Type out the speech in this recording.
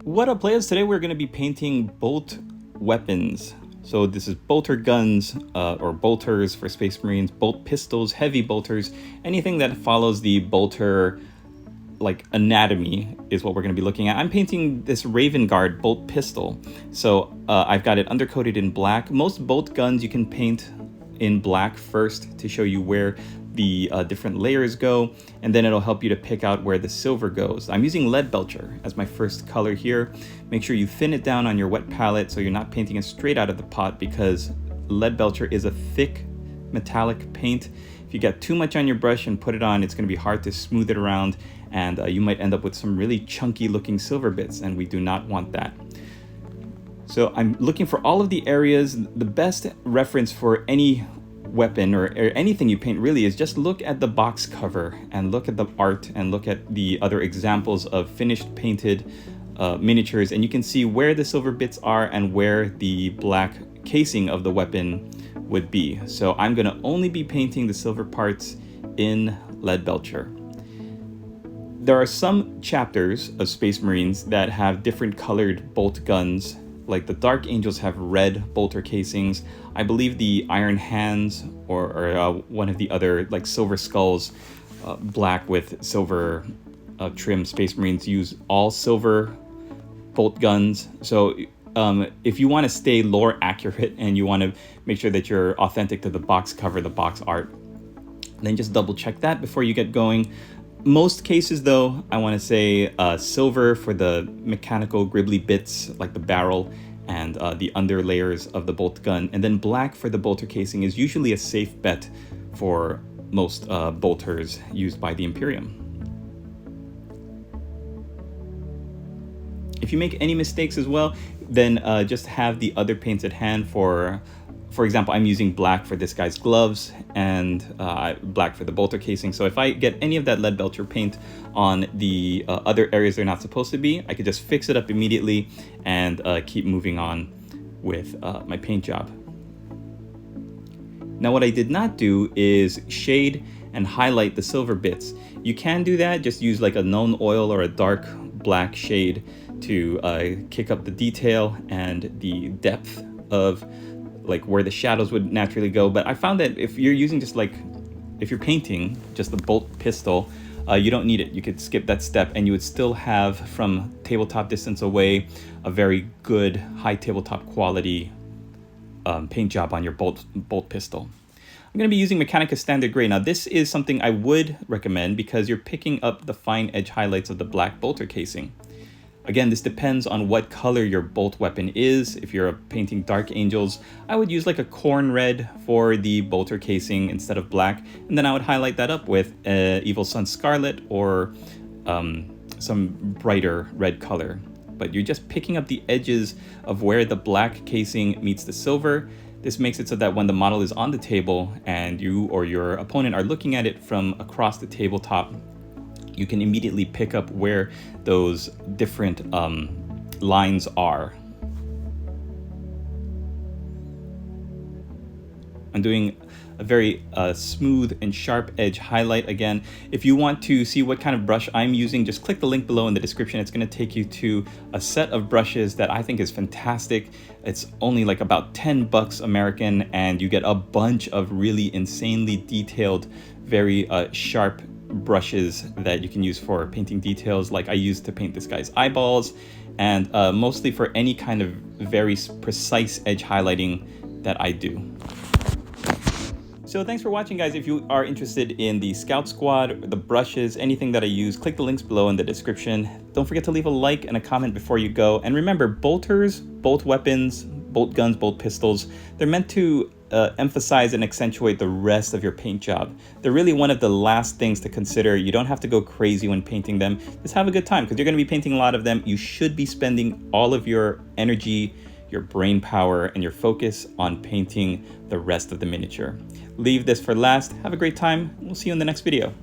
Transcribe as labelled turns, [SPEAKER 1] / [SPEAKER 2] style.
[SPEAKER 1] What up, players? Today we're going to be painting bolt weapons. So this is bolter guns, or bolters for Space Marines, bolt pistols, heavy bolters, anything that follows the bolter like anatomy is what we're going to be looking at. I'm painting this Raven Guard bolt pistol. So I've got it undercoated in black. Most bolt guns you can paint in black first to show you where the different layers go, and then it'll help you to pick out where the silver goes. I'm using lead belcher as my first color here. Make sure you thin it down on your wet palette so you're not painting it straight out of the pot, because lead belcher is a thick metallic paint. If you get too much on your brush and put it on, it's going to be hard to smooth it around, and you might end up with some really chunky looking silver bits, and we do not want that. So I'm looking for all of the areas. The best reference for any weapon or anything you paint really is just look at the box cover and look at the art and look at the other examples of finished painted miniatures, and you can see where the silver bits are and where the black casing of the weapon would be. So I'm going to only be painting the silver parts in lead belcher. There are some chapters of Space Marines that have different colored bolt guns. Like the Dark Angels have red bolter casings. I believe the Iron Hands or one of the other like Silver Skulls, black with silver trim Space Marines use all silver bolt guns. So if you want to stay lore accurate and you want to make sure that you're authentic to the box cover, the box art, then just double check that before you get going. Most cases though, I want to say silver for the mechanical gribbly bits like the barrel and the under layers of the bolt gun, and then black for the bolter casing is usually a safe bet for most bolters used by the Imperium. If you make any mistakes as well, then just have the other paints at hand. For example, I'm using black for this guy's gloves and black for the bolter casing. So if I get any of that lead belcher paint on the other areas they're not supposed to be, I could just fix it up immediately and keep moving on with my paint job. Now, what I did not do is shade and highlight the silver bits. You can do that, just use like a known oil or a dark black shade to kick up the detail and the depth of like where the shadows would naturally go. But I found that if you're using if you're painting just the bolt pistol, you don't need it. You could skip that step and you would still have, from tabletop distance away, a very good high tabletop quality paint job on your bolt pistol. I'm going to be using Mechanica Standard Gray. Now this is something I would recommend because you're picking up the fine edge highlights of the black bolter casing. Again, this depends on what color your bolt weapon is. If you're painting Dark Angels, I would use like a corn red for the bolter casing instead of black, and then I would highlight that up with Evil Sun Scarlet or some brighter red color. But you're just picking up the edges of where the black casing meets the silver. This makes it so that when the model is on the table and you or your opponent are looking at it from across the tabletop, you can immediately pick up where those different lines are. I'm doing a very smooth and sharp edge highlight again. If you want to see what kind of brush I'm using, just click the link below in the description. It's going to take you to a set of brushes that I think is fantastic. It's only like about $10 American, and you get a bunch of really insanely detailed, very sharp brushes that you can use for painting details, like I used to paint this guy's eyeballs, and mostly for any kind of very precise edge highlighting that I do. So thanks for watching, guys. If you are interested in the Scout Squad, the brushes, anything that I use, click the links below in the description. Don't forget to leave a like and a comment before you go. And remember, bolters, bolt weapons, bolt guns, bolt pistols, they're meant to emphasize and accentuate the rest of your paint job. They're really one of the last things to consider. You don't have to go crazy when painting them. Just have a good time, because you're going to be painting a lot of them. You should be spending all of your energy, your brain power, and your focus on painting the rest of the miniature. Leave this for last. Have a great time. We'll see you in the next video.